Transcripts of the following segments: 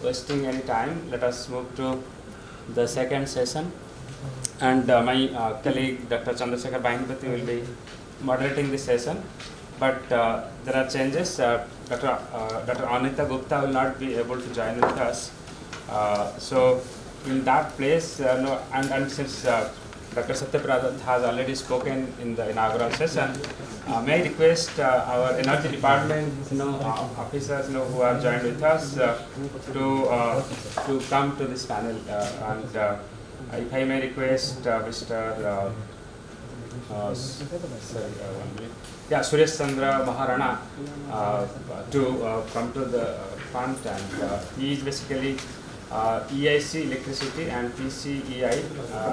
wasting any time, let us move to the second session. And my colleague Dr. Chandrasekhar Bainpati will be moderating this session. But there are changes. Dr. Anita Gupta will not be able to join with us. So in that place, and since Dr. Satyaprasad has already spoken in the inaugural session, may I request our energy department officers who are joined with us to come to this panel. If I may request Mr. Suresh Chandra Maharana to come to the front, and he is basically EIC electricity and PCEI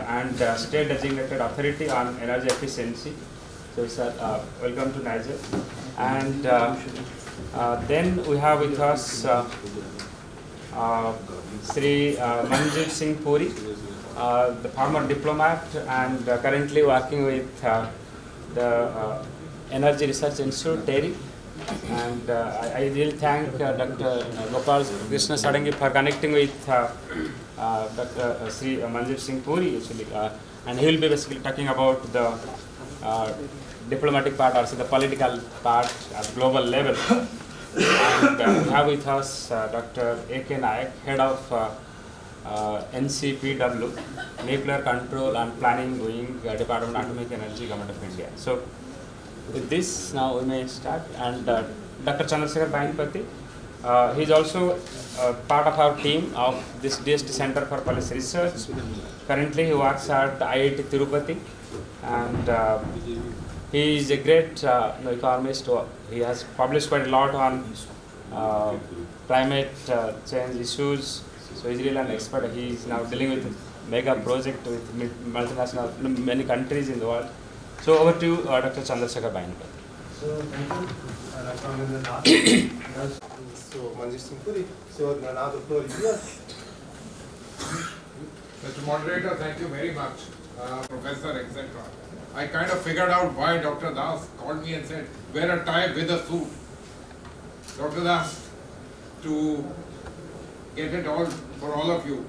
and state designated authority on energy efficiency. So sir, welcome to NISER. And then we have with us Sri Manjeet Singh Puri, the former diplomat and currently working with the Energy Research Institute, TERI. And I really thank Dr. Gopal Krishna Sadangi for connecting with Dr. Sri Manjeet Singh Puri, actually, and he will be basically talking about the diplomatic part, or the political part at global level. And we have with us Dr. A.K. Nayak, head of NCPW, Nuclear Control and Planning Wing, Department of Atomic Energy, Government of India. So with this, now we may start. And Dr. Chandrasekhar Bainpati, he is also part of our team of this DST Center for Policy Research. Currently, he works at IIT Tirupati, and he is a great economist. He has published quite a lot on climate change issues. So he's really an expert. He is now dealing with a mega project with multinational, many countries in the world. So over to you, Dr. Chandrasekhar Bainpati. So thank you, from the last so Manjeet Singh Puri. So now the floor is yours. Mr. Moderator, thank you very much, Professor, etc. I kind of figured out why Dr. Das called me and said, wear a tie with a suit. Dr. Das, to get it all for all of you,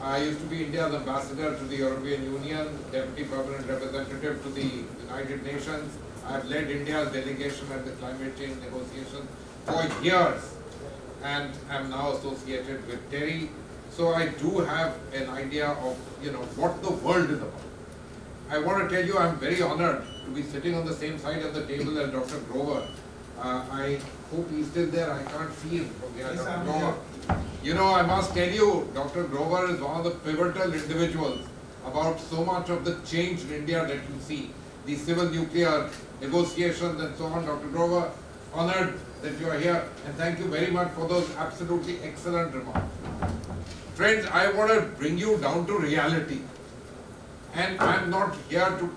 I used to be India's ambassador to the European Union, deputy permanent representative to the United Nations. I have led India's delegation at the climate change negotiations for years and am now associated with TERI. So I do have an idea of what the world is about. I want to tell you I'm very honored to be sitting on the same side of the table as Dr. Grover. I hope he's still there. I can't see him from here. Dr. Grover. I must tell you, Dr. Grover is one of the pivotal individuals about so much of the change in India that you see. The civil nuclear negotiations and so on. Dr. Grover, honored that you are here, and thank you very much for those absolutely excellent remarks. Friends, I want to bring you down to reality. And I'm not here to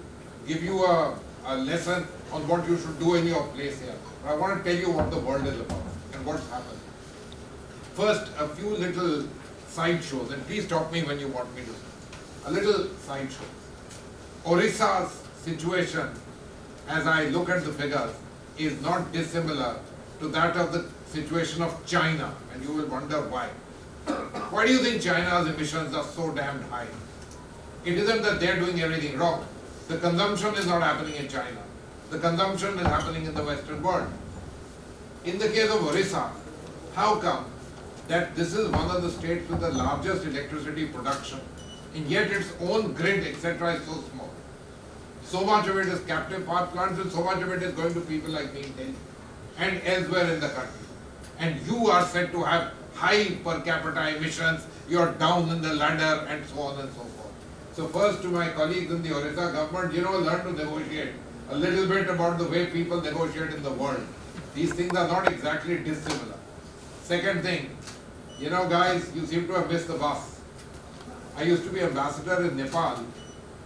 give you a lesson on what you should do in your place here. I want to tell you what the world is about and what's happened. First, a few little side shows, and please stop me when you want me to. A little side show. Odisha's situation, as I look at the figures, is not dissimilar to that of the situation of China, and you will wonder why. Why do you think China's emissions are so damned high? It isn't that they're doing everything wrong. The consumption is not happening in China. The consumption is happening in the Western world. In the case of Odisha, how come that this is one of the states with the largest electricity production, and yet its own grid, etc., is so small? So much of it is captive power plants, and so much of it is going to people like me in Delhi and elsewhere in the country. And you are said to have high per capita emissions, you are down in the ladder, and so on and so forth. So first, to my colleagues in the Odisha government, learn to negotiate a little bit about the way people negotiate in the world. These things are not exactly dissimilar. Second thing, guys, you seem to have missed the bus. I used to be ambassador in Nepal,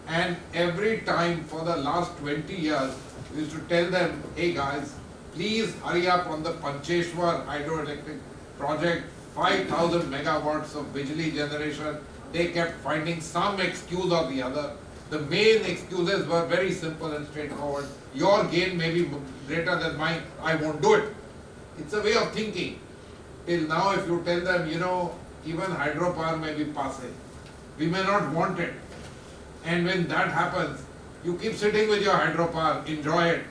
and every time for the last 20 years, we used to tell them, hey guys, please hurry up on the Pancheshwar hydroelectric project, 5,000 megawatts of Bijli generation. They kept finding some excuse or the other. The main excuses were very simple and straightforward. Your gain may be greater than mine, I won't do it. It's a way of thinking. Till now, if you tell them, even hydropower may be passé, we may not want it. And when that happens, you keep sitting with your hydropower, enjoy it.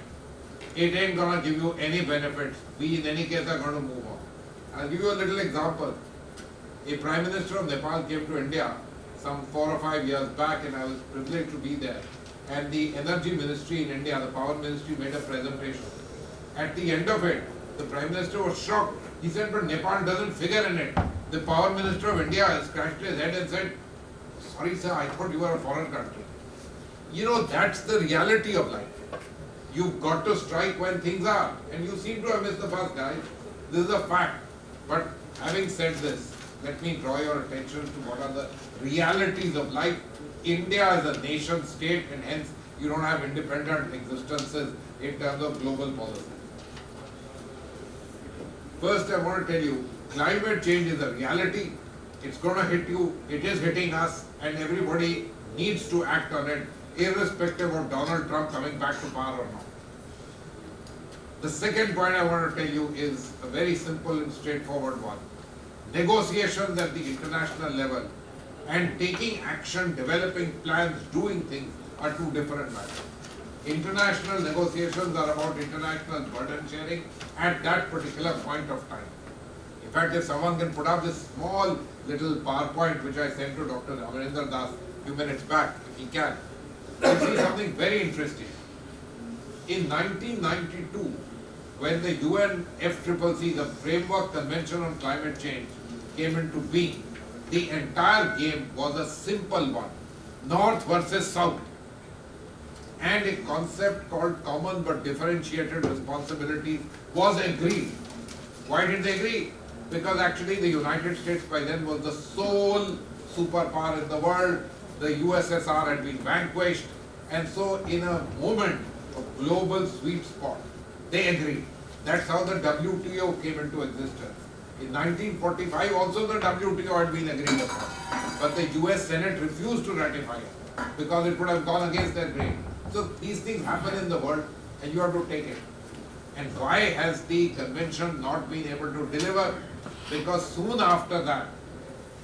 It ain't gonna give you any benefits. We in any case are gonna move on. I'll give you a little example. A Prime Minister of Nepal came to India some 4 or 5 years back, and I was privileged to be there. And the Energy Ministry in India, the Power Ministry, made a presentation. At the end of it, the Prime Minister was shocked. He said, but Nepal doesn't figure in it. The Power Minister of India scratched his head and said, sorry sir, I thought you were a foreign country. That's the reality of life. You've got to strike when things are. And you seem to have missed the bus, guys. This is a fact. But having said this, let me draw your attention to what are the realities of life. India is a nation state, and hence you don't have independent existences in terms of global policy. First, I want to tell you, climate change is a reality. It's going to hit you, it is hitting us, and everybody needs to act on it, irrespective of Donald Trump coming back to power or not. The second point I want to tell you is a very simple and straightforward one. Negotiations at the international level and taking action, developing plans, doing things are two different matters. International negotiations are about international burden sharing at that particular point of time. In fact, if someone can put up this small little PowerPoint which I sent to Dr. Amarendra a few minutes back, if he can, you'll see something very interesting. In 1992, when the UNFCCC, the Framework Convention on Climate Change, came into being, the entire game was a simple one, North versus South. And a concept called common but differentiated responsibilities was agreed. Why did they agree? Because actually the United States by then was the sole superpower in the world. The USSR had been vanquished, and so in a moment of global sweet spot, they agreed. That's how the WTO came into existence. In 1945 also the WTO had been agreed upon, but the US Senate refused to ratify it because it would have gone against their grain. So these things happen in the world and you have to take it. And why has the convention not been able to deliver? Because soon after that,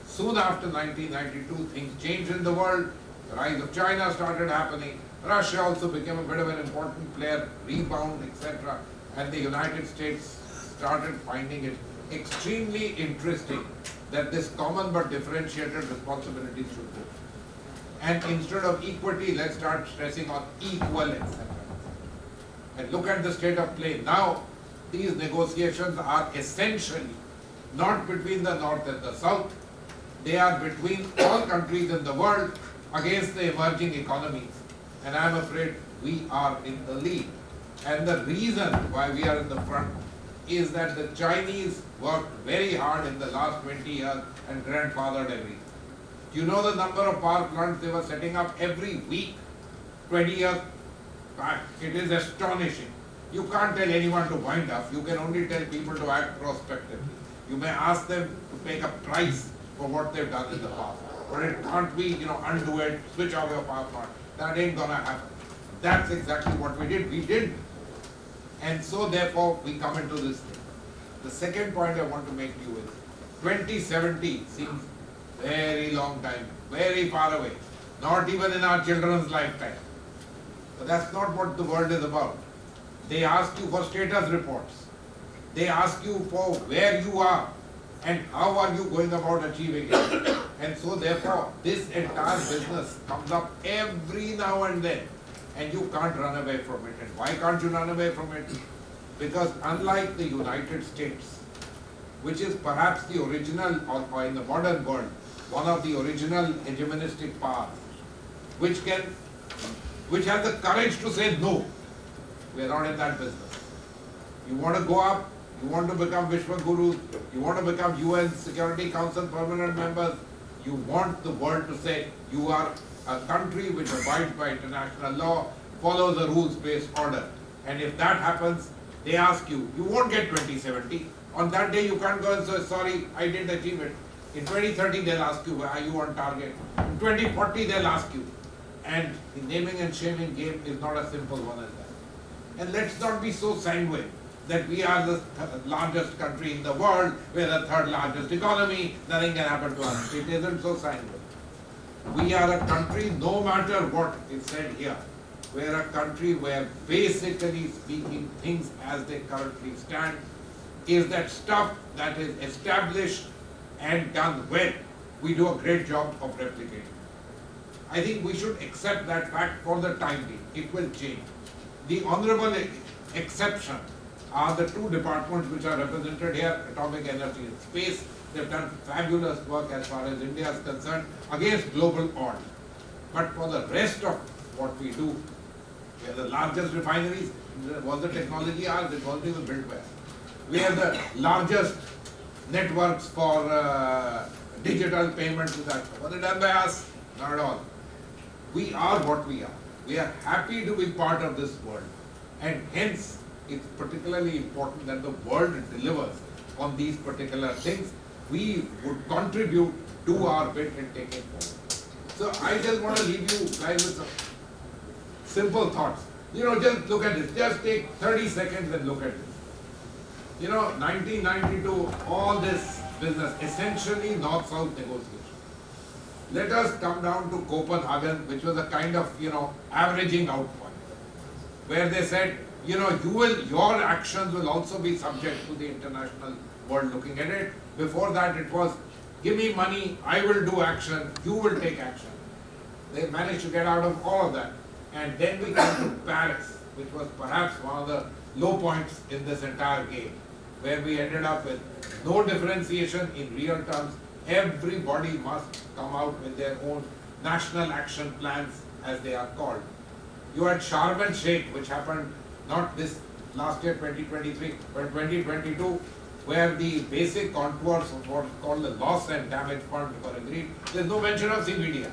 soon after 1992, things changed in the world. The rise of China started happening. Russia also became a bit of an important player, rebound, etc. And the United States started finding it extremely interesting that this common but differentiated responsibilities should go. And instead of equity, let's start stressing on equalence. And look at the state of play. Now, these negotiations are essentially not between the North and the South. They are between all countries in the world against the emerging economies. And I'm afraid we are in the lead. And the reason why we are in the front is that the Chinese worked very hard in the last 20 years and grandfathered everything. Do you know the number of power plants they were setting up every week, 20 years back? It is astonishing. You can't tell anyone to wind up. You can only tell people to act prospectively. You may ask them to take a price for what they've done in the past. But it can't be, undo it, switch off your power plant. That ain't gonna happen. That's exactly what we did. We did. And so therefore we come into this thing. The second point I want to make to you is 2070 seems very long time, very far away, not even in our children's lifetime. But that's not what the world is about. They ask you for status reports. They ask you for where you are and how are you going about achieving it. And so therefore this entire business comes up every now and then and you can't run away from it. And why can't you run away from it? Because unlike the United States, which is perhaps the original, or in the modern world, one of the original hegemonistic powers, which has the courage to say no, we are not in that business. You want to go up, you want to become Vishwa Gurus, you want to become UN Security Council permanent members, you want the world to say you are a country which abides by international law, follows a rules-based order. And if that happens, they ask you, you won't get 2070. On that day you can't go and say, sorry, I didn't achieve it. In 2030 they'll ask you, are you on target? In 2040 they'll ask you. And the naming and shaming game is not a simple one as that. And let's not be so sanguine. that we are the largest country in the world, we are the third largest economy, nothing can happen to us. It isn't so sanguine. We are a country, no matter what is said here, we are a country where basically speaking things as they currently stand is that stuff that is established and done well, we do a great job of replicating. I think we should accept that fact for the time being. It will change. The honorable exception are the two departments which are represented here, Atomic Energy and Space. They've done fabulous work as far as India is concerned against global odds. But for the rest of what we do, we are the largest refineries. Was the technology ours? It wasn't even built by us. We are the largest networks for digital payments. Was it done by us? Not at all. We are what we are. We are happy to be part of this world. And hence, it's particularly important that the world delivers on these particular things. We would contribute, do our bit and take it forward. So I just want to leave you guys with some simple thoughts. Just look at this. Just take 30 seconds and look at this. 1992, all this business, essentially North-South negotiation. Let us come down to Copenhagen, which was a kind of, averaging out point, where they said, your actions will also be subject to the international world looking at it. Before that, it was, give me money, I will do action, you will take action. They managed to get out of all of that. And then we came to Paris, which was perhaps one of the low points in this entire game, where we ended up with no differentiation in real terms. Everybody must come out with their own national action plans, as they are called. You had Sharm el Sheikh, which happened not this last year, 2023, but 2022, where the basic contours of what is called the loss and damage fund were agreed. There's no mention of CPDR.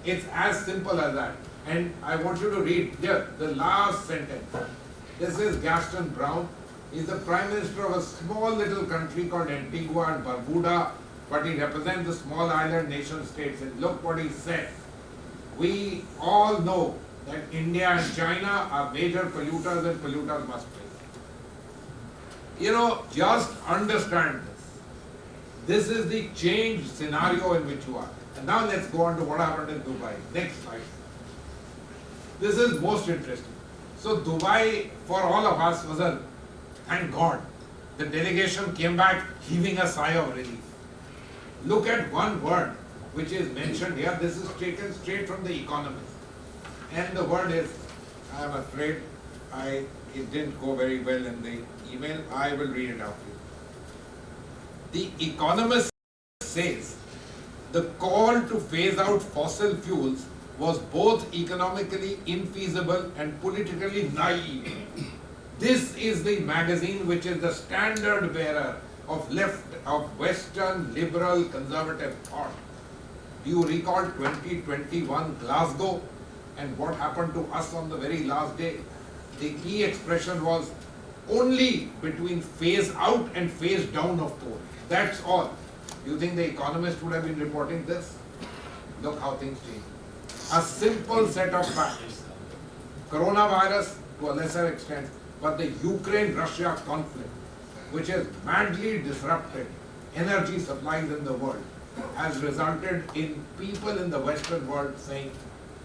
It's as simple as that. And I want you to read here the last sentence. This is Gaston Brown. He's the Prime Minister of a small little country called Antigua and Barbuda, but he represents the small island nation states. And look what he said. We all know that India and China are major polluters and polluters must pay. Just understand this. This is the changed scenario in which you are. And now let's go on to what happened in Dubai. Next slide. This is most interesting. So Dubai, for all of us, was a, thank God, the delegation came back heaving a sigh of relief. Look at one word which is mentioned here. This is taken straight from The Economist. And the word is, I am afraid it didn't go very well in the email. I will read it out to you. The Economist says, the call to phase out fossil fuels was both economically infeasible and politically naive. This is the magazine which is the standard bearer of Western liberal conservative thought. Do you recall 2021 Glasgow and what happened to us on the very last day? The key expression was only between phase out and phase down of coal. That's all. Do you think the Economist would have been reporting this? Look how things change. A simple set of facts. Coronavirus to a lesser extent, but the Ukraine-Russia conflict, which has madly disrupted energy supplies in the world, has resulted in people in the Western world saying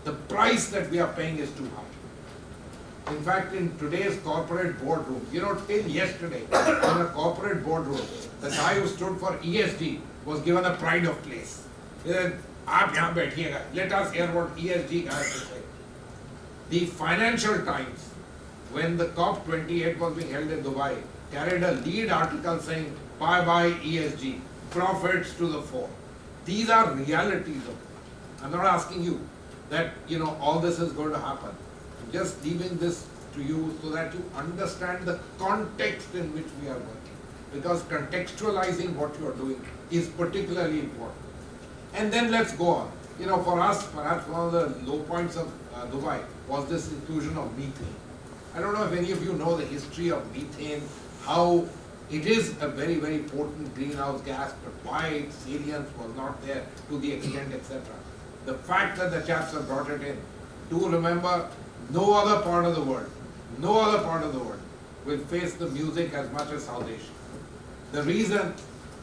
the price that we are paying is too high. In fact, in today's corporate boardroom, till yesterday, in a corporate boardroom, the guy who stood for ESG was given a pride of place. He said, "Aap yahan baithiyega. Let us hear what ESG has to say." The Financial Times, when the COP28 was being held in Dubai, carried a lead article saying, "Bye-bye ESG, profits to the fore." These are realities of it. I'm not asking you that, all this is going to happen. I'm just leaving this to you so that you understand the context in which we are working. Because contextualizing what you are doing is particularly important. And then let's go on. For us, perhaps one of the low points of Dubai was this inclusion of methane. I don't know if any of you know the history of methane, how it is a very, very potent greenhouse gas, but why its salience was not there to the extent, etc. The fact that the chaps have brought it in, do remember, no other part of the world will face the music as much as South Asia. The reason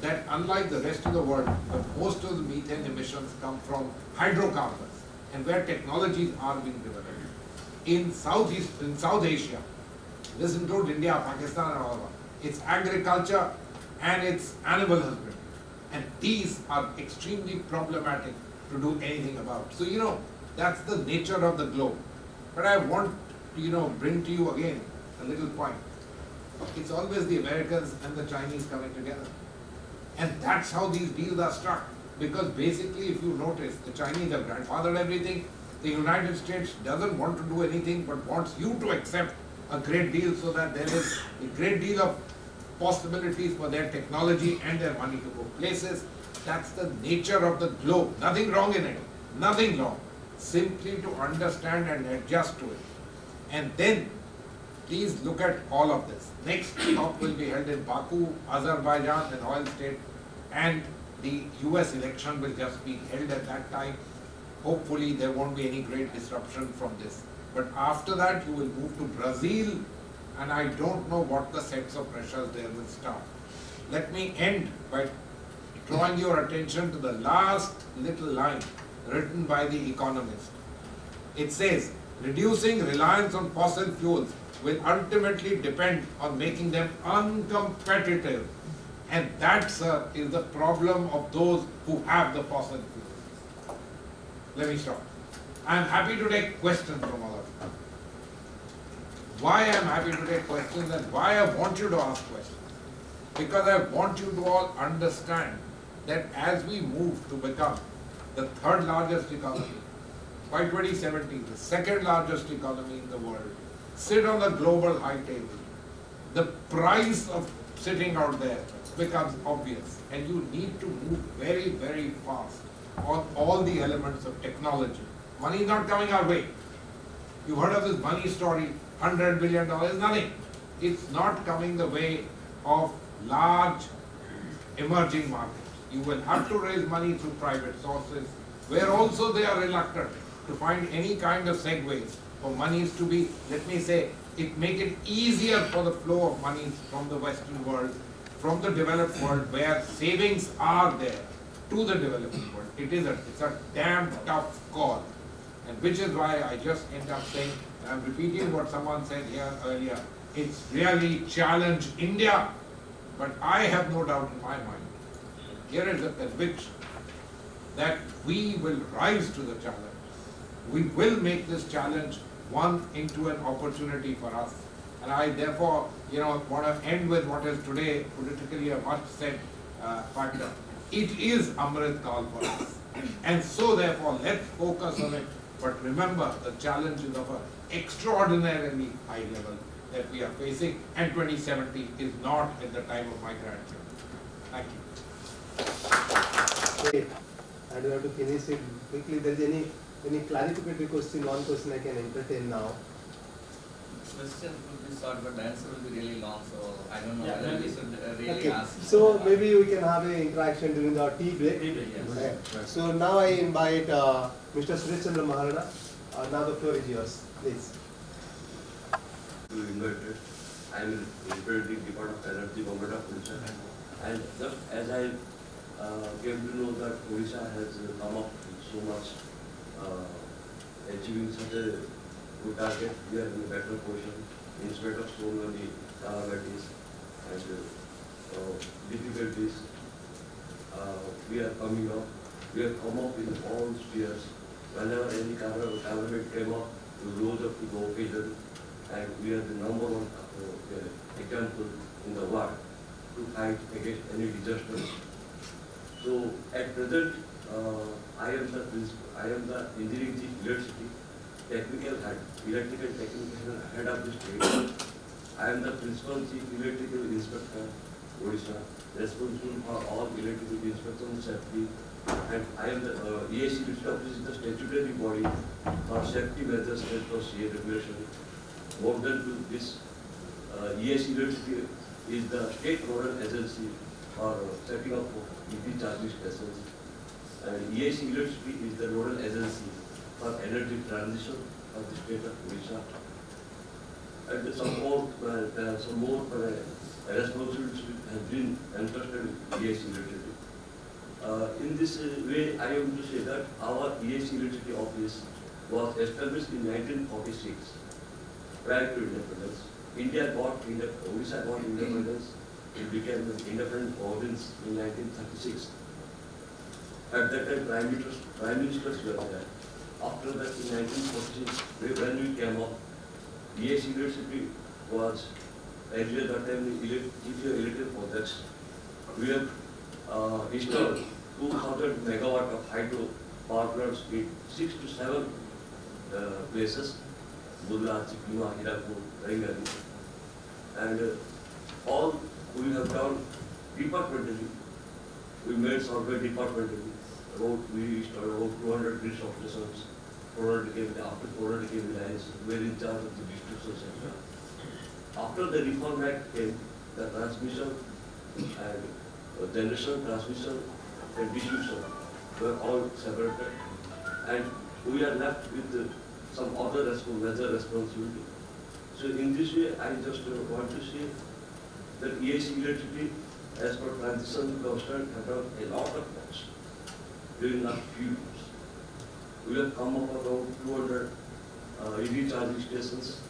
that unlike the rest of the world, most of the methane emissions come from hydrocarbons and where technologies are being developed. In South Asia, this includes India, Pakistan and all of that, it's agriculture and it's animal husbandry. And these are extremely problematic to do anything about. So, that's the nature of the globe. But I want to, bring to you again a little point. It's always the Americans and the Chinese coming together. And that's how these deals are struck. Because basically, if you notice, the Chinese have grandfathered everything. The United States doesn't want to do anything but wants you to accept a great deal so that there is a great deal of possibilities for their technology and their money to go places. That's the nature of the globe. Nothing wrong in it. Nothing wrong. Simply to understand and adjust to it. And then, please look at all of this. Next talk will be held in Baku, Azerbaijan, an oil state, and the US election will just be held at that time. Hopefully there won't be any great disruption from this. But after that you will move to Brazil, and I don't know what the sets of pressures there will start. Let me end by drawing your attention to the last little line written by The Economist. It says, reducing reliance on fossil fuels will ultimately depend on making them uncompetitive. And that, sir, is the problem of those who have the fossil fuels. Let me stop. I am happy to take questions from all of you. Why I am happy to take questions and why I want you to ask questions? Because I want you to all understand that as we move to become the third largest economy, by 2017, the second largest economy in the world, sit on the global high table, the price of sitting out there becomes obvious, and you need to move very, very fast on all the elements of technology. Money is not coming our way. You've heard of this money story, $100 billion is nothing. It's not coming the way of large emerging markets. You will have to raise money through private sources, where also they are reluctant to find any kind of segues for monies to be, let me say, make it easier for the flow of monies from the Western world, from the developed world, where savings are there, to the developing world. It's a damn tough call. And which is why I just end up saying, and I'm repeating what someone said here earlier, it's really challenge India, but I have no doubt in my mind, here is a conviction that we will rise to the challenge. We will make this challenge one into an opportunity for us. And I therefore, want to end with what is today politically a much said factor. It is Amrit Kal for us. And so therefore, let's focus on it. But remember, the challenge is of an extraordinarily high level that we are facing, and 2070 is not at the time of my grandchildren. Thank you. Okay. And we have to finish it quickly. There is any clarificatory question? One question I can entertain now. Question will be short, but the answer will be really long, so I don't know whether we should really ask. So maybe we can have an interaction during our tea break. Yes. Okay. So now I invite Mr. Suresh Chandra Maharana. Now the floor is yours, please. You invited. I am representing Department of Energy, Government of Odisha. And just as I came to know that Odisha has come up with so much achieving such a good target, we are in a better position in spite of so many calamities and difficulties. We are coming up. We have come up in all spheres. Whenever any calamity came up, we rose up to the occasion, and we are the number one example in the world to fight against any disaster. So at present, I am the engineering chief electricity, technical head, electrical technical head of the state. I am the principal chief electrical inspector, Odisha, responsible for all electrical inspection safety. And I am the EAC, which is the statutory body for safety measures as per CA regulation. More than to this, EAC electricity is the state nodal agency for setting up EV charging stations. And EAC electricity is the nodal agency for energy transition of the state of Odisha. and some more responsibilities have been entrusted with ESC Electricity. In this way, I am to say that our ESC Electricity Office was established in 1946, prior to independence. Odisha got independence. It became an independent province in 1936. At that time, prime ministers were there. After that, in 1946, when we came up, DST University was earlier that time if you elected projects. We have installed 2,000 megawatt of hydro power plants in 6 to 7 places, Budla, Chikima, Hirapur, Rengani, and all we have done departmentally. We made survey departmentally. We installed about 200 grid substations, 400 kV, after 400 kV lines, we were in charge of the distribution sector. After the Reform Act came, the transmission and generation, transmission and distribution were all separated, and we are left with some other major responsibility. So in this way, I just want to say that ESC Electricity, as per transition government, have done a lot of work during last few years. We have come up with around 200 EV charging stations,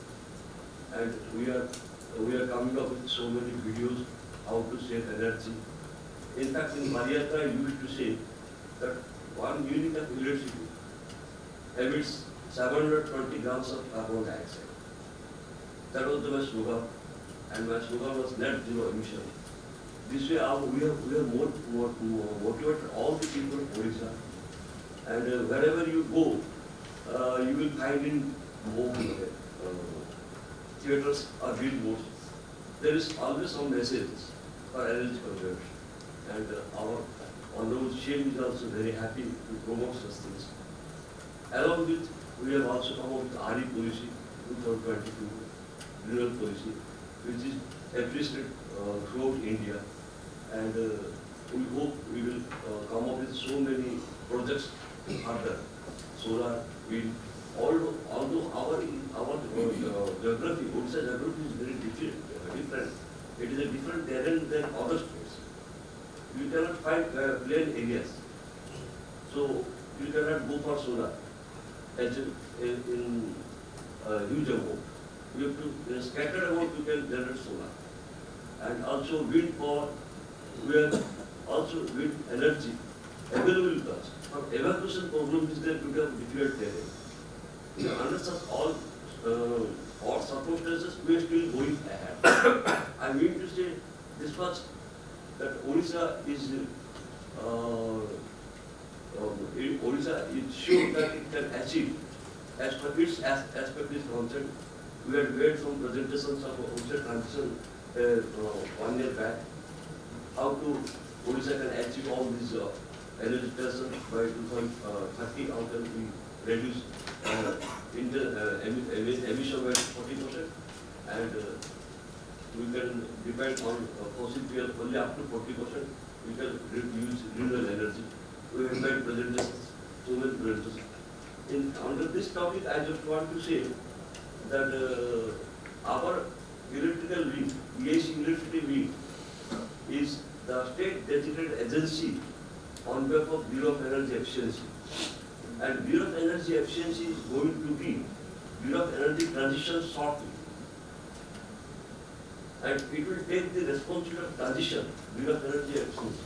and we are coming up with so many videos how to save energy. In fact, in Marietta, I used to say that 1 unit of electricity emits 720 grams of carbon dioxide. That was my slogan, and my slogan was net zero emission. This way, we have motivated all the people of Odisha, and wherever you go, you will find in more theatres or billboards. There is always some messages for energy conservation, and our Honorable Chief is also very happy to promote such things. Along with, we have also come up with RE policy 2022, renewal policy, which is appreciated throughout India, and we hope we will come up with so many projects further, solar, wind. Although our geography, Odisha geography is very different. It is a different terrain than other states. You cannot find plain areas, so you cannot go for solar as in huge amount. You have to, in a scattered amount, you can generate solar. And also wind power, we have also wind energy available with us. But evacuation problem is there because of difficult terrain. Under such all circumstances, we are still going ahead. I mean to say this much, that Odisha is sure that it can achieve as per its aspect is concerned. We had made some presentations of Odisha transition 1 year back, how to Odisha can achieve all these energy transition by 2030, how can we reduce emission by 40%, and we can depend on fossil fuel only up to 40%. We can use renewable energy. We have made presentations, so many presentations. Under this topic, I just want to say that our electrical wing, ESC Electricity Wing, is the state designated agency on behalf of Bureau of Energy Efficiency. And Bureau of Energy Efficiency is going to be Bureau of Energy Transition shortly. And it will take the responsibility of transition, Bureau of Energy Efficiency.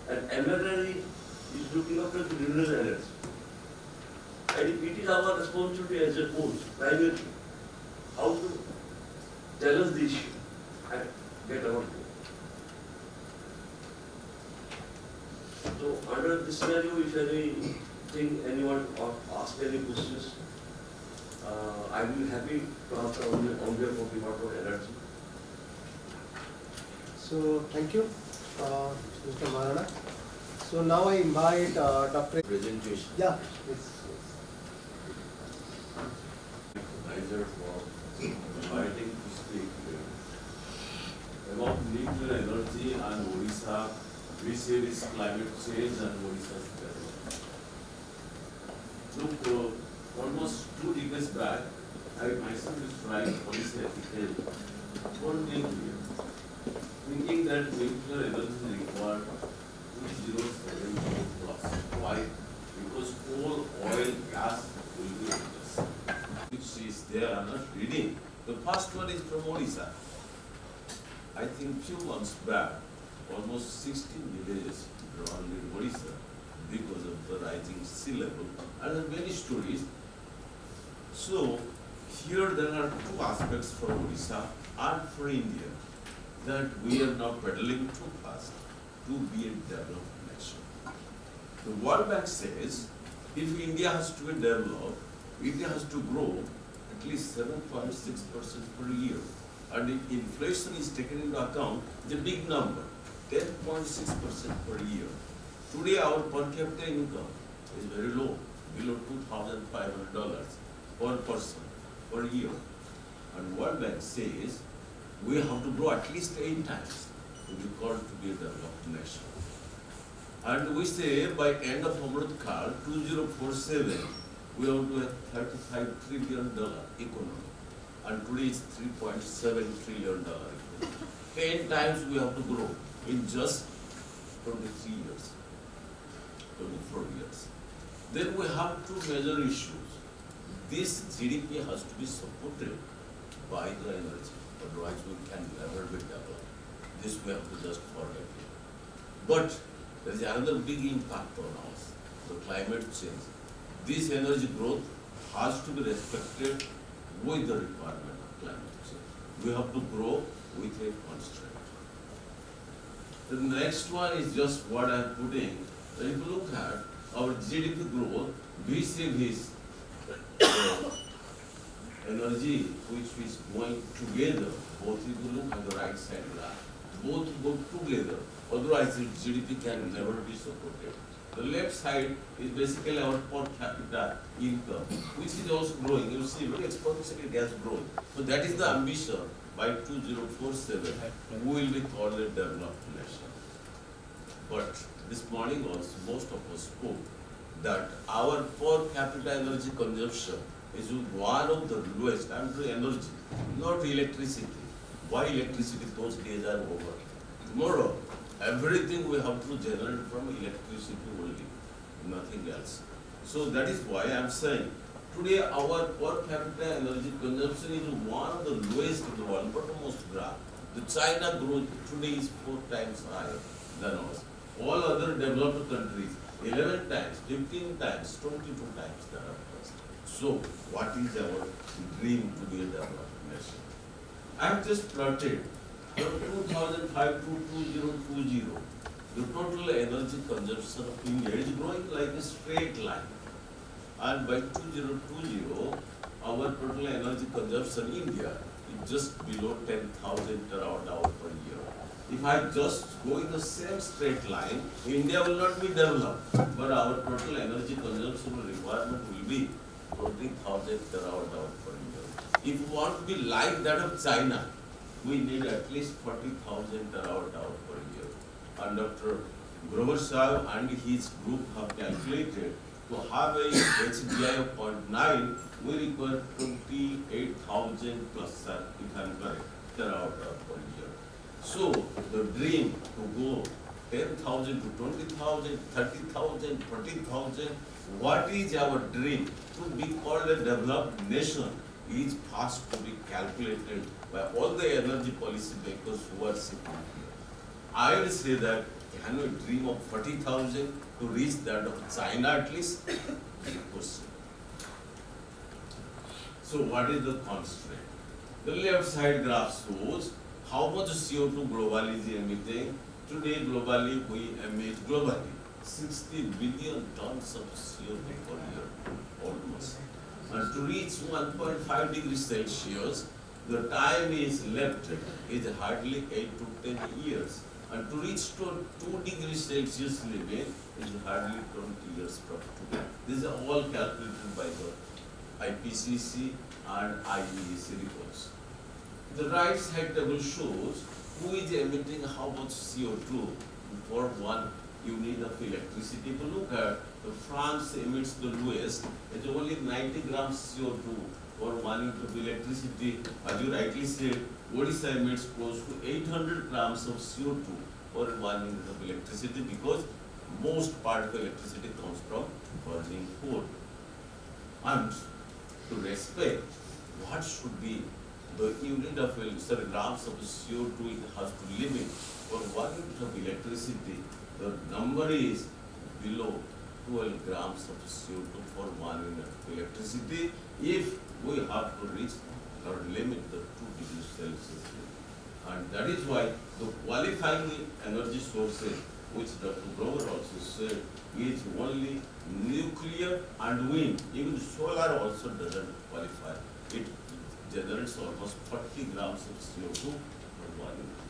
And MNRE is looking after the renewable energy. And it is our responsibility as a board, primarily, how to challenge the issue and get our goal. So under this scenario, if anyone ask any questions, I will be happy to answer on behalf of Department of Energy. So thank you, Mr. Marana. So now I invite Dr. Presentation. Yeah, yes. NISER for inviting to speak about nuclear energy and Odisha. We say this climate change and Odisha's development. Look, almost 2 decades back, I myself is trying policy ethical one thing here, thinking that nuclear energy is required 207 plus. Why? Because coal, oil, gas will be endless. Which is there, I'm not reading. The first one is from Odisha. I think few months back, almost 16 villages drowned in Odisha because of the rising sea level, and there are many stories. So, here there are two aspects for Odisha and for India, that we are now pedaling too fast to be a developed nation. The World Bank says, if India has to be developed, India has to grow at least 7.6% per year. And if inflation is taken into account, it's a big number, 10.6% per year. Today our per capita income is very low, below $2,500 per person per year. And World Bank says we have to grow at least 8 times to be called to be a developed nation. And we say by end of Amrit Kal, 2047, we have to have $35 trillion economy. And today it's $3.7 trillion economy. 10 times we have to grow in just 23 years, 24 years. Then we have two major issues. This GDP has to be supported by the energy, otherwise we can never be developed. This we have to just forget. But there is another big impact on us, the climate change. This energy growth has to be respected with the requirement of climate change. We have to grow with a constraint. The next one is just what I am putting. If you look at our GDP growth, vis-a-vis energy which is going together, both if you look at the right side graph, both go together, otherwise the GDP can never be supported. The left side is basically our per capita income, which is also growing. You see, very exponentially it has grown. So that is the ambition. By 2047, we will be called a developed nation. But this morning also, most of us spoke that our per capita energy consumption is one of the lowest. I'm doing energy, not electricity. Why electricity? Those days are over. Tomorrow, everything we have to generate from electricity only, nothing else. So that is why I'm saying, today our per capita energy consumption is one of the lowest in the world, bottommost graph. The China growth today is 4 times higher than us. All other developed countries, 11 times, 15 times, 22 times than us. So what is our dream to be a developed nation? I have just plotted from 2005 to 2020, the total energy consumption of India is growing like a straight line. And by 2020, our total energy consumption in India is just below 10,000 terawatt-hour per year. If I just go in the same straight line, India will not be developed, but our total energy consumption requirement will be 20,000 terawatt-hour per year. If we want to be like that of China, we need at least 40,000 terawatt-hour per year. And Dr. Bhubaneswar and his group have calculated to have a HDI of 0.9, we require 28,000 plus, if I am correct, terawatt-hour per year. So the dream to go 10,000 to 20,000, 30,000, 40,000, what is our dream to be called a developed nation is fast to be calculated by all the energy policy makers who are sitting here. I will say that can we dream of 40,000 to reach that of China at least? Question. So what is the constraint? The left side graph shows how much CO2 globally is emitting. Today globally we emit 60 billion tons of CO2 per year, almost. And to reach 1.5 degrees Celsius, the time is left is hardly 8 to 10 years. And to reach to 2 degrees Celsius limit is hardly 20 years from today. These are all calculated by the IPCC and IEC reports. The right side table shows who is emitting how much CO2 for 1 unit of electricity. If you look at France emits the lowest, it's only 90 grams CO2 for 1 unit of electricity. As you rightly said, Odisha emits close to 800 grams of CO2 for 1 unit of electricity because most part of electricity comes from burning coal. And to respect what should be the unit of grams of CO2 it has to limit for 1 unit of electricity, the number is below 12 grams of CO2 for 1 unit of electricity if we have to reach or limit the 2 degrees Celsius. And that is why the qualifying energy sources, which Dr. Grover also said, is only nuclear and wind. Even solar also doesn't qualify. It generates almost 40 grams of CO2 per 1 unit.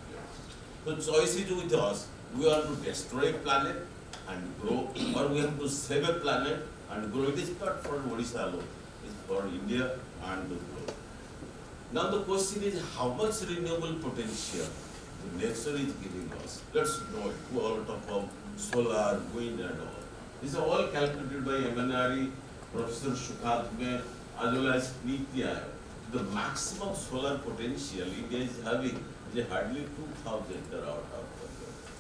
The choice is with us. We have to destroy a planet and grow, or we have to save a planet and grow. It is not for Odisha alone. It is for India and the globe. Now the question is, how much renewable potential the nature is giving us? Let's know it. We all talk about solar, wind and all. These are all calculated by MNRE, Professor Shukatme, as well as NISER. The maximum solar potential India is having is hardly 2,000 terawatt-hour,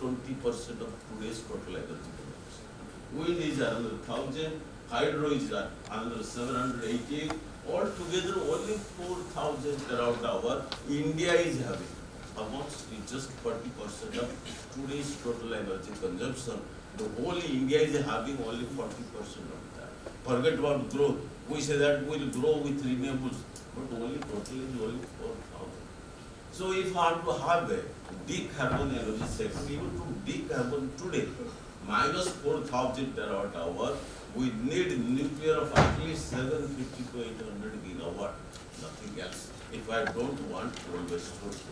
20% of today's total energy consumption. Wind is another 1,000, hydro is another 780. Altogether, only 4,000 terawatt-hour India is having. Amongst just 40% of today's total energy consumption. The whole India is having only 40% of that. Forget about growth. We say that we will grow with renewables, but only total is only 4,000. So if I have to have a decarbon energy sector, even to decarbon today, minus 4,000 terawatt-hour, we need nuclear of at least 750 to 800 gigawatt, nothing else. If I don't want coal-based sources.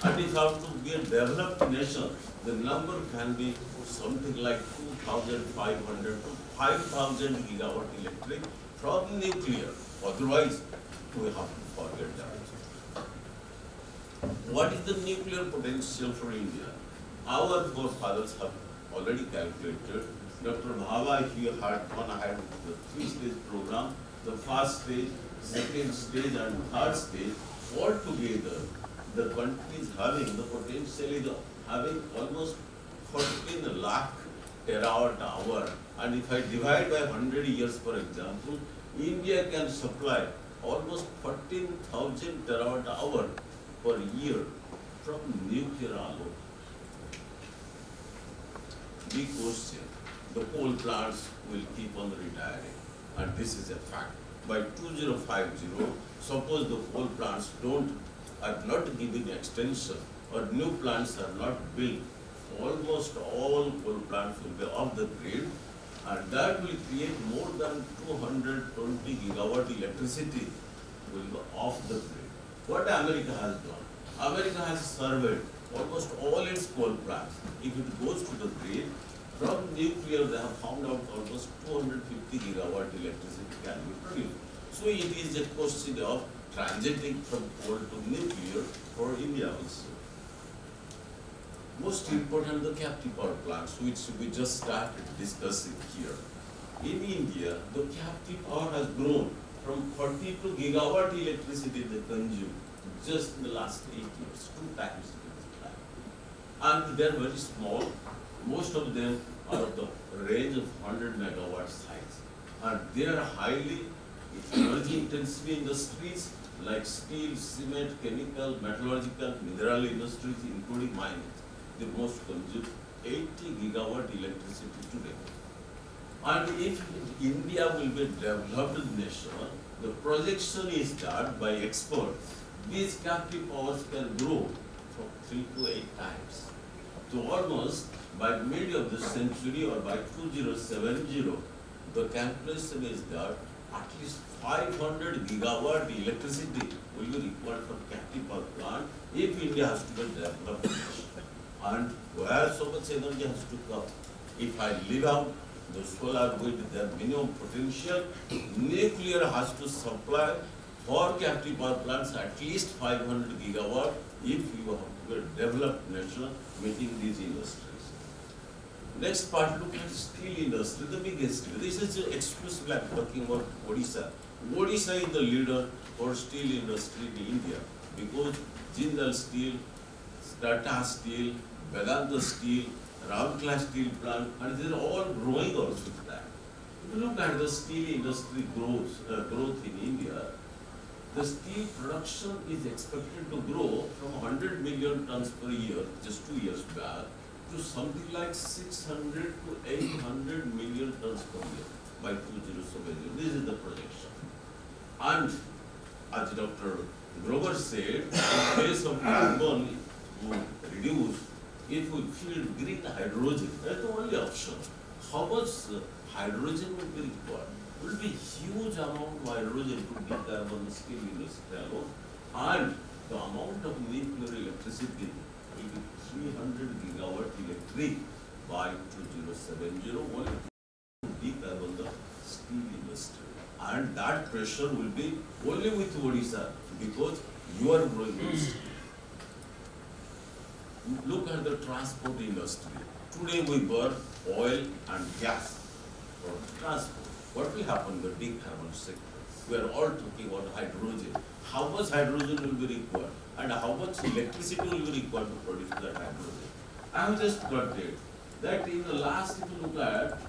And if I have to be a developed nation, the number can be something like 2,500 to 5,000 gigawatt electric from nuclear. Otherwise, we have to forget that. What is the nuclear potential for India? Our forefathers have already calculated. Dr. Bhava, he had gone ahead with the 3-stage program. The first stage, second stage and third stage, all together, the country is having, the potential is having almost 14 lakh terawatt-hour. And if I divide by 100 years, for example, India can supply almost 14,000 terawatt-hour per year from nuclear alone. Big question. The coal plants will keep on retiring, and this is a fact. By 2050, suppose the coal plants are not giving extension or new plants are not built, almost all coal plants will be off the grid, and that will create more than 220 gigawatt electricity will be off the grid. What America has done? America has surveyed almost all its coal plants. If it goes to the grid, from nuclear they have found out almost 250 gigawatt electricity can be produced. So it is a question of transiting from coal to nuclear for India also. Most important, the captive power plants, which we just started discussing here. In India, the captive power has grown from 42 gigawatt electricity they consume just in the last 8 years, 2 times. And they are very small. Most of them are of the range of 100 megawatt size. And they are highly energy intensive industries like steel, cement, chemical, metallurgical, mineral industries, including mining. They most consume 80 gigawatt electricity today. And if India will be a developed nation, the projection is that by experts, these captive powers can grow from 3 to 8 times. So almost by mid of the century or by 2070, the calculation is that at least 500 gigawatt electricity will be required for captive power plant if India has to be a developed nation. And where so much energy has to come? If I leave out the solar, wind, their minimum potential, nuclear has to supply for captive power plants at least 500 gigawatt if you have to be a developed nation meeting these industries. Next part, look at steel industry, the biggest. This is exclusively I'm talking about Odisha. Odisha is the leader for steel industry in India because Jindal Steel, Tata Steel, Vedanta Steel, Ramkla Steel plant, and they are all growing also to that. If you look at the steel industry growth in India, the steel production is expected to grow from 100 million tons per year just 2 years back to something like 600 to 800 million tons per year by 2070. This is the projection. And as Dr. Grover said, in case of carbon reduce, if we feed green hydrogen, that's the only option. How much hydrogen will be required? Will be huge amount of hydrogen to decarbon the steel industry alone, and the amount of nuclear electricity will be 300 gigawatt electric by 2070 only to decarbon the steel industry. And that pressure will be only with Odisha because you are growing the steel. Look at the transport industry. Today we burn oil and gas for transport. What will happen in the decarbon sector? We are all talking about hydrogen. How much hydrogen will be required and how much electricity will be required to produce that hydrogen? I have just got it that in the last, if you look at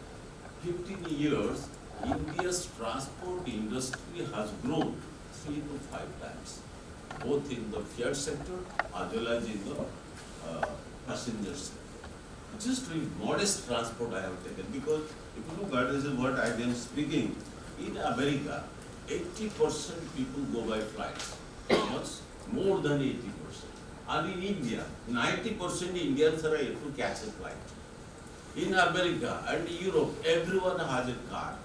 15 years, India's transport industry has grown 3 to 5 times, both in the freight sector as well as in the passenger sector. Just a modest transport I have taken because if you look at this is what I am speaking, in America, 80% people go by flights. How much? More than 80%. And in India, 90% Indians are able to catch a flight. In America and Europe, everyone has a car.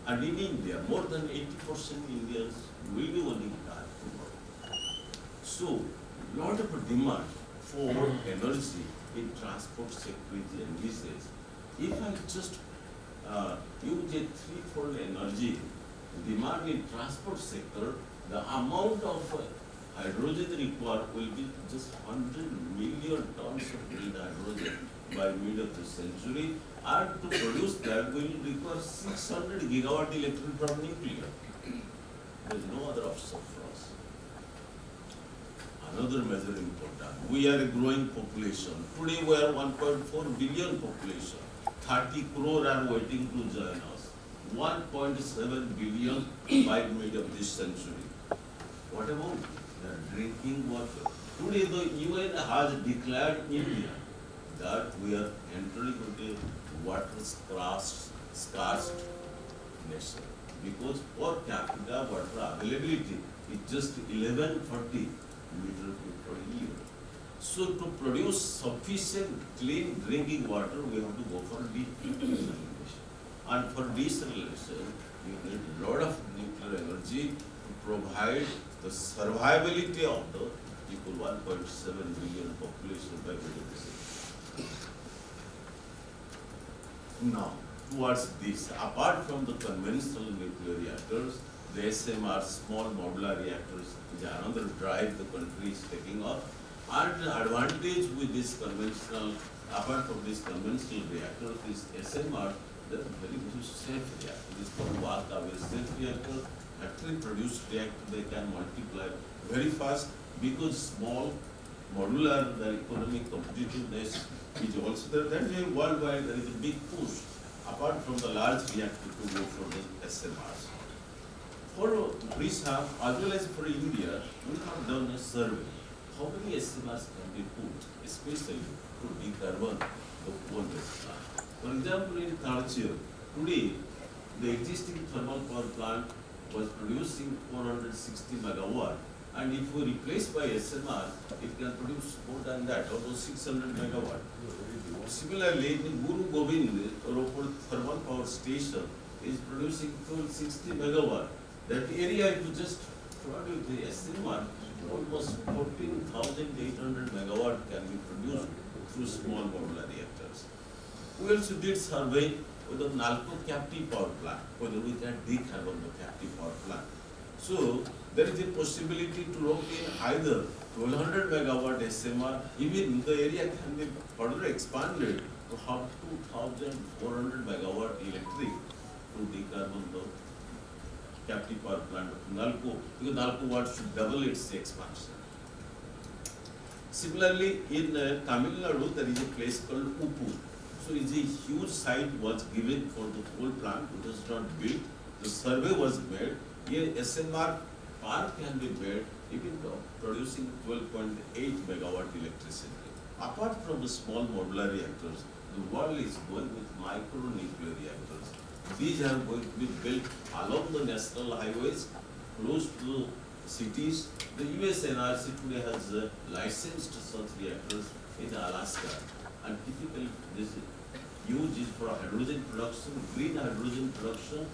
And in India, more than 80% Indians will be owning a car tomorrow. So, lot of demand for energy in transport sector is envisaged. If I just use a threefold energy demand in transport sector, the amount of hydrogen required will be just 100 million tons of green hydrogen by mid of the century, and to produce that we will require 600 gigawatt electric from nuclear. There is no other option for us. Another measure important. We are a growing population. Today we are 1.4 billion population. 30 crore are waiting to join us. 1.7 billion by mid of this century. What about the drinking water? Today the UN has declared India that we are entering into water scarce nation because per capita water availability is just 1140 meter per year. So to produce sufficient clean drinking water, we have to go for desalination. And for desalination, you need a lot of nuclear energy to provide the survivability of the equal 1.7 billion population by 2026. Now, towards this, apart from the conventional nuclear reactors, the SMR, small modular reactors, is another drive the country is taking up. And the advantage with this conventional, apart from this conventional reactor, this SMR, there is very safe reactor. This is called walk-away safe reactor. Factory produced reactor, they can multiply very fast because small modular, the economic competitiveness is also there. That way worldwide there is a big push apart from the large reactor to go for the SMRs. For Odisha as well as for India, we have done a survey. How many SMRs can be put, especially to decarbon the coal-based plant? For example, in Talcher, today the existing thermal power plant was producing 460 megawatt, and if we replace by SMR, it can produce more than that, almost 600 megawatt. Similarly, in Guru Gobind, Ropur thermal power station is producing 1260 megawatt. That area, if you just flood with the SMR, almost 14,800 megawatt can be produced through small modular reactors. We also did survey with the Nalco captive power plant, whether we can decarbon the captive power plant. So there is a possibility to rope in either 1200 megawatt SMR, even the area can be further expanded to have 2400 megawatt electric to decarbon the captive power plant of Nalco, because Nalco wants to double its expansion. Similarly, in Tamil Nadu, there is a place called Upu. So it's a huge site was given for the whole plant. It was not built. The survey was made. Here SMR park can be made even producing 12.8 megawatt electricity. Apart from the small modular reactors, the world is going with micro-nuclear reactors. These are going to be built along the national highways, close to the cities. The US NRC today has licensed such reactors in Alaska. And typically this use is for hydrogen production, green hydrogen production.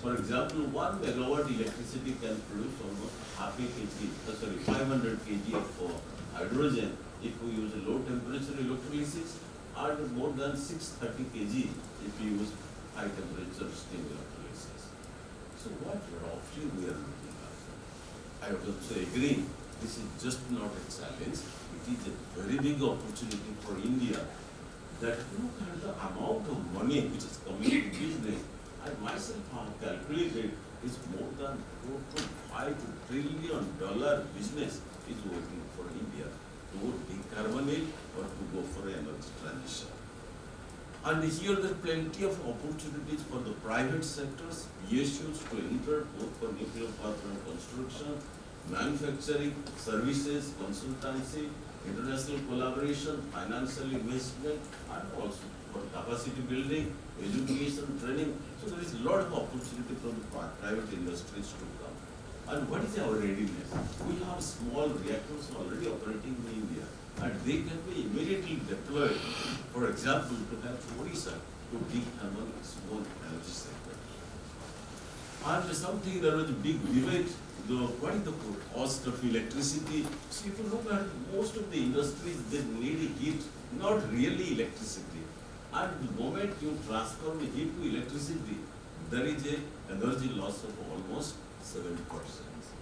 For example, 1 megawatt electricity can produce almost 500 kg of hydrogen if we use a low temperature electrolysis, and more than 630 kg if we use high temperature steam electrolysis. So what roughly we are looking at? I would also agree, this is just not a challenge, it is a very big opportunity for India. That look at the amount of money which is coming to business. I myself have calculated it's more than $4.5 trillion business is working for India to decarbonate or to go for energy transition. And here there are plenty of opportunities for the private sectors, PSUs to enter both for nuclear power plant construction, manufacturing, services, consultancy, international collaboration, financial investment, and also for capacity building, education, training. So there is a lot of opportunity from the private industries to come. And what is our readiness? We have small reactors already operating in India, and they can be immediately deployed, for example, to help Odisha to decarbonize its own energy sector. And something, there was a big debate, what is the cost of electricity? So if you look at most of the industries, they need heat, not really electricity. And the moment you transform the heat to electricity, there is a energy loss of almost 7%.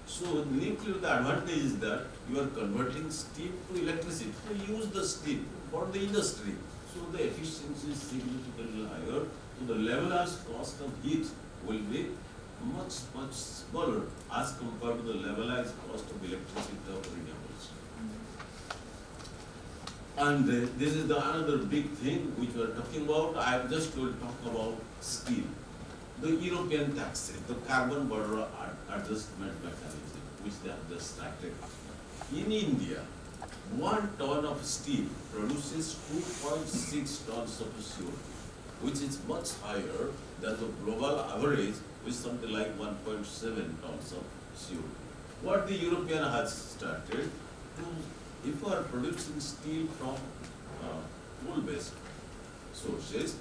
So nuclear, the advantage is that you are converting steam to electricity. You use the steam for the industry. So the efficiency is significantly higher. So the levelized cost of heat will be much smaller as compared to the levelized cost of electricity of renewables. And this is the another big thing which we are talking about. I am just going to talk about steel. The European taxes, the carbon border adjustment mechanism, which they have just started. In India, 1 ton of steel produces 2.6 tons of CO2, which is much higher than the global average, which is something like 1.7 tons of CO2. What the European has started to, if you are producing steel from coal-based sources,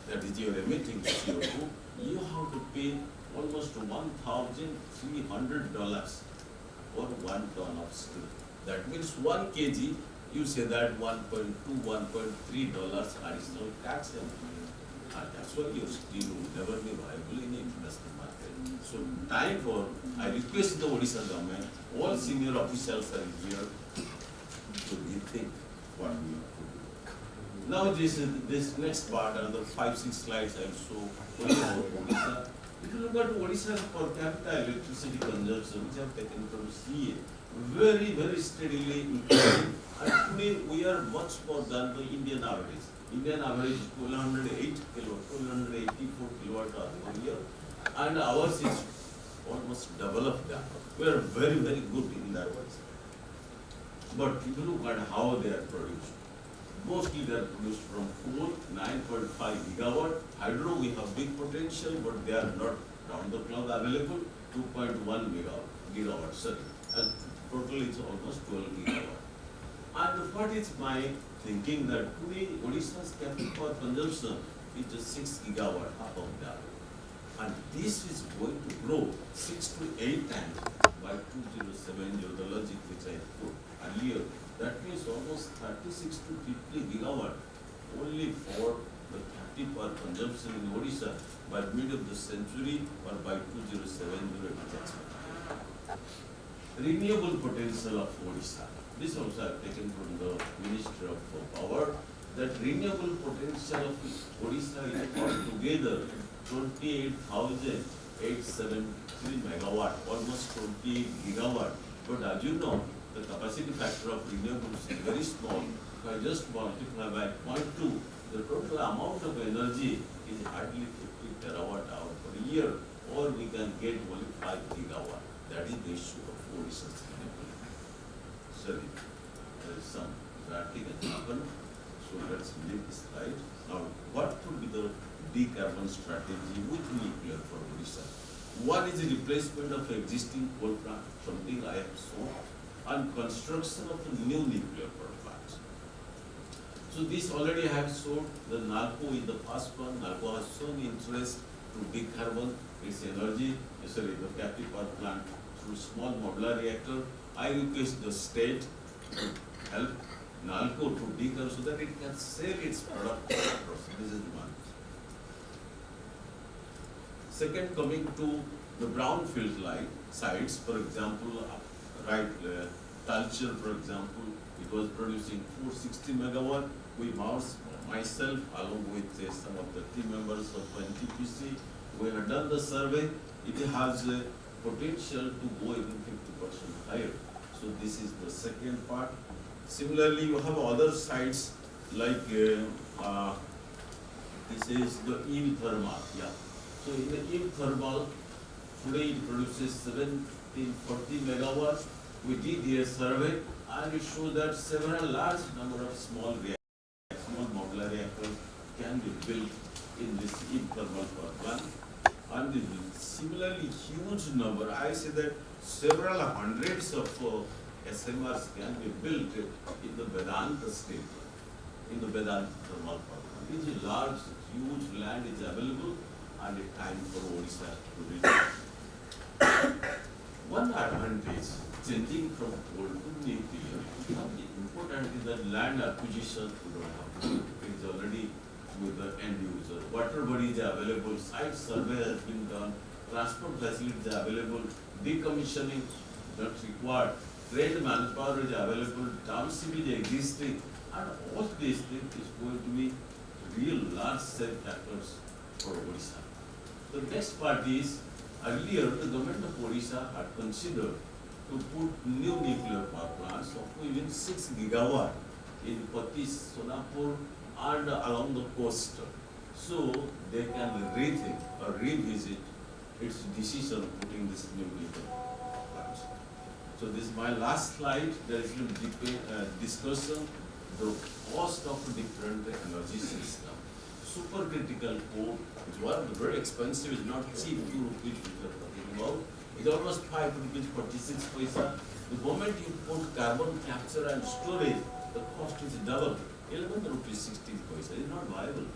that is you are emitting CO2, you have to pay almost $1,300 for 1 ton of steel. That means 1 kg, you say that $1.2, $1.3 additional tax. And that's why your steel will never be viable in the international market. So time for, I request the Odisha government, all senior officials are here to rethink what we have to do. Now this next part, another 5-6 slides I will show about Odisha. If you look at Odisha's per capita electricity consumption, which I have taken from CA, very steadily increasing. And today we are much more than the Indian average. Indian average is 1208 kilowatt, 1284 kilowatt hour per year, and ours is almost double of that. We are very good in that way. But if you look at how they are produced, mostly they are produced from coal, 9.5 gigawatt. Hydro, we have big potential, but they are not round the clock available, 2.1 gigawatt, sorry. And total is almost 12 gigawatt. And what is my thinking that today Odisha's captive power consumption is just 6 gigawatt, half of that. And this is going to grow 6 to 8 times by 2070, the logic which I put earlier. That means almost 36 to 50 gigawatt only for the captive power consumption in Odisha by mid of the century or by 2070. Renewable potential of Odisha. This also I have taken from the Ministry of Power, that renewable potential of Odisha is altogether 28,876 megawatt, almost 20 gigawatt. But as you know, the capacity factor of renewables is very small. If I just multiply by 0.2, the total amount of energy is hardly 50 terawatt hour per year, or we can get only 5 gigawatt. That is the issue of Odisha's renewable. Sorry, there is some drafting has happened. So let's leave this slide. Now, what would be the decarbon strategy with nuclear for Odisha? One is the replacement of existing coal plant, something I have shown, and construction of a new nuclear power plant. So this already I have shown. The NALCO in the first one, NALCO has shown interest to decarbon its energy, the captive power plant through small modular reactor. I request the state to help NALCO to decarbon so that it can sell its product. This is one. Second, coming to the brownfield like sites, for example, Talcher, for example, it was producing 460 megawatt. Myself, along with some of the team members of NTPC, we have done the survey. It has a potential to go even 50% higher. So this is the second part. Similarly, you have other sites like this is the thermal. Yeah. So in the thermal, today it produces 1740 megawatts. We did a survey and it shows that several large number of small modular reactors can be built in this thermal power plant. And similarly huge number, I say that several hundreds of SMRs can be built in the Vedanta state, in the Vedanta thermal power plant. It is large, huge land is available and a time for Odisha to reach. One advantage, changing from coal to nuclear, the important is that land acquisition we don't have to do. It is already with the end user. Water body is available, site survey has been done, transport facilities are available, decommissioning not required, trained manpower is available, township is existing, and all these things is going to be real large set factors for Odisha. The next part is, earlier the government of Odisha had considered to put new nuclear power plants of even 6 gigawatt in Patis, Sonapur and along the coast. So they can rethink or revisit its decision putting this new nuclear plants. So this is my last slide. There is a discussion the cost of different energy system. Supercritical coal, which was very expensive, is not cheap, 2 rupees which we are talking about. It's almost 5 rupees 46 paisa. The moment you put carbon capture and storage, the cost is double, 11 rupees 16 paisa. It's not viable.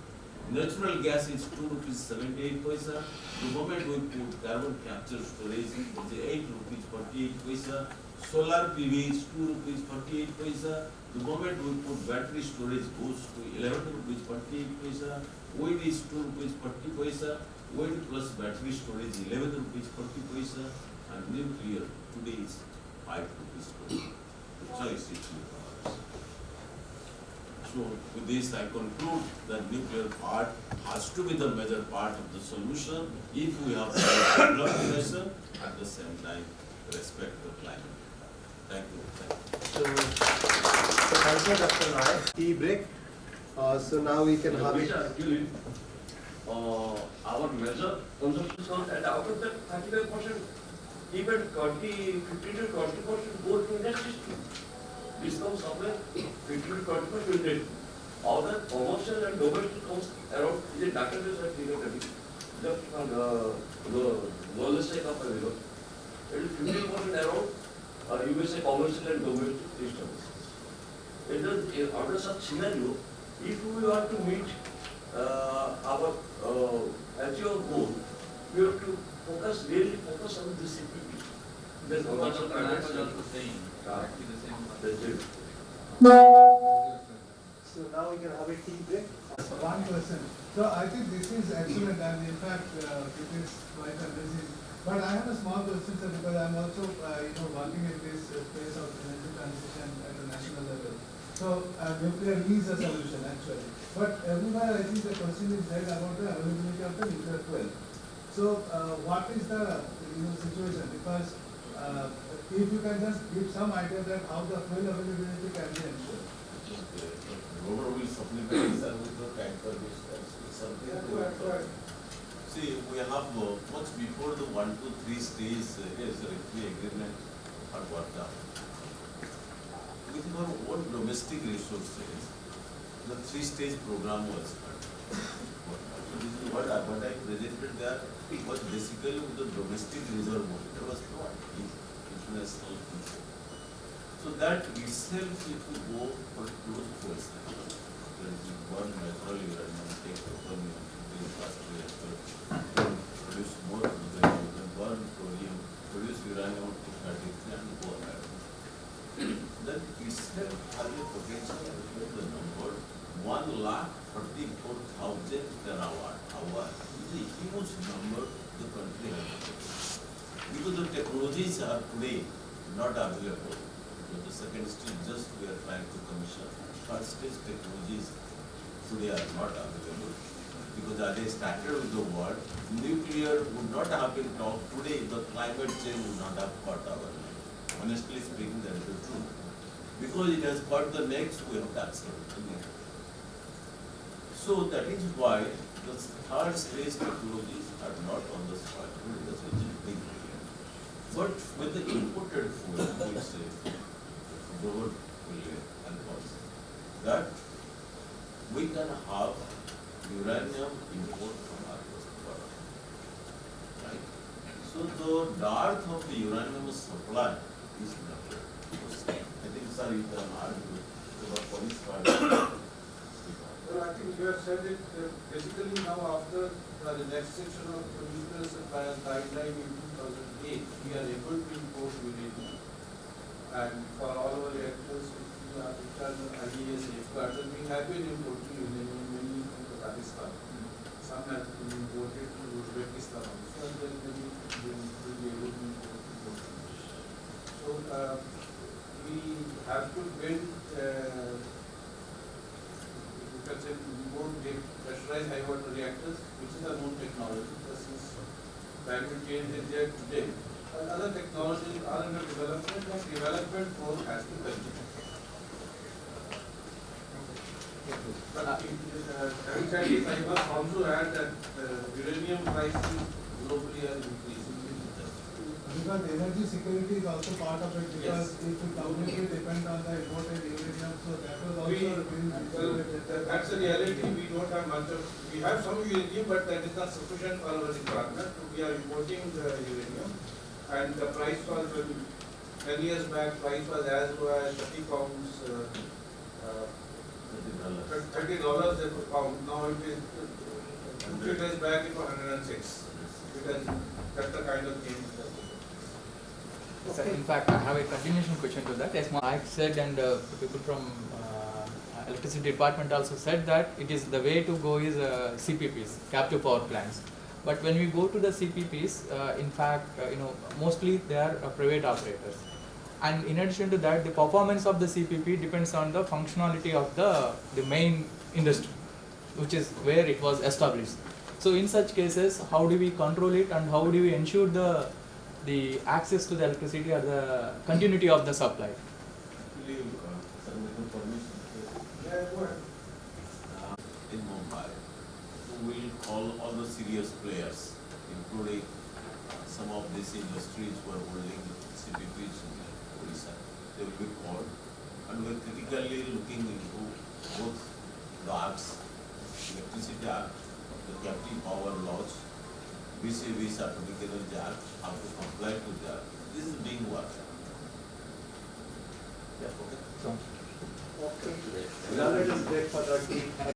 Natural gas is 2 rupees 78 paisa. The moment we put carbon capture storage, it's 8 rupees 48 paisa. Solar PV is 2 rupees 48 paisa. The moment we put battery storage goes to 11 rupees 48 paisa. Wind is 2 rupees 40 paisa. Wind plus battery storage 11 rupees 40 paisa. And nuclear today is 5 rupees 20. The choice is yours. So with this I conclude that nuclear part has to be the major part of the solution if we have development at the same time respect the climate. Thank you. So thank you, Dr. Nayak. Tea break. So now we can have it. Actually, our major consumption, and out of that 35%, even 15 to 20% goes to industry. This comes somewhere 15 to 20% will get. Other commercial and domestic comes around, is a database that we got the knowledge take up a it is 15% around, you may say commercial and domestic systems. Under such scenario, if we want to meet our actual goal, we have to really focus on this CPP. That's So what Dr. Nayak was also saying, exactly the same. That's it. So now we can have a tea break. One question. So I think this is excellent, and in fact, it is quite amazing. But I have a small question, sir, because I'm also, working in this space of energy transition at the national level. So nuclear is a solution actually. But everywhere I think the question is there about the availability of the nuclear fuel. So what is the situation? Because if you can just give some idea that how the fuel availability can be ensured. Rover will supplement sir with the tanker which is something to see, we have much before the 1 to 3 stage regulatory agreement are worked out. With our own domestic resources, the 3-stage program was started. So this is what I presented there was basically with the domestic reserve. There was no international control. So that itself, if you go for close fuel cycle, there is one natural uranium, take uranium, produce more uranium, then burn thorium, produce uranium to 33 and go ahead. Then itself has a potential of the number 1,34,000 terawatt hour is a huge number the country has. Because the technologies are today not available. The second stage just we are trying to commission. Third stage technologies today are not available. Because as I started with the word, nuclear would not have been talked today, the climate change would not have caught our mind. Honestly speaking, that is the truth. Because it has caught the next, we have to accept the next. So that is why the third stage technologies are not on the spot. That's a big deal. But with the imported food, which Robert will help us, that we can have uranium import from our product. Right? So the dearth of the uranium supply is nothing. I think, sir, you can argue about police part. Well, I think you have said it basically now after the next section of the nuclear supply guideline in 2008, we are able to import uranium. And for all our reactors, which are IAEA safeguards, and we have been importing uranium mainly from Pakistan. Some have been imported to Uzbekistan also, and then maybe we will be able to import. So we have to build more pressurized high water reactors, which is a known technology. This is value chain is there today. And other technologies are under development, and development work has to continue. But having said this, I must also add that uranium prices globally are increasing. Because energy security is also part of it, because if we completely depend on the imported uranium, so that will also That's the reality. We don't have much of, we have some uranium, but that is not sufficient for our requirement. We are importing the uranium, and the price was, 10 years back, price was as low as 30 pounds, $30 a pound. Now it is, 2 days back it was 106. Because that's the kind of change. So in fact, I have a continuation question to that. As Mike said, and people from electricity department also said that it is the way to go is CPPs, captive power plants. But when we go to the CPPs, in fact, mostly they are private operators. And in addition to that, the performance of the CPP depends on the functionality of the main industry, which is where it was established. So in such cases, how do we control it, and how do we ensure the access to the electricity or the continuity of the supply? In Mumbai, we will call all the serious players, including some of these industries who are holding CPPs in Odisha. They will be called, and we are critically looking into both the acts, Electricity Act, the captive power laws, vis-a-vis Atomic Energy Act, how to comply to that. This is being worked. Yeah, okay. So, Okay. Now let us break for 30.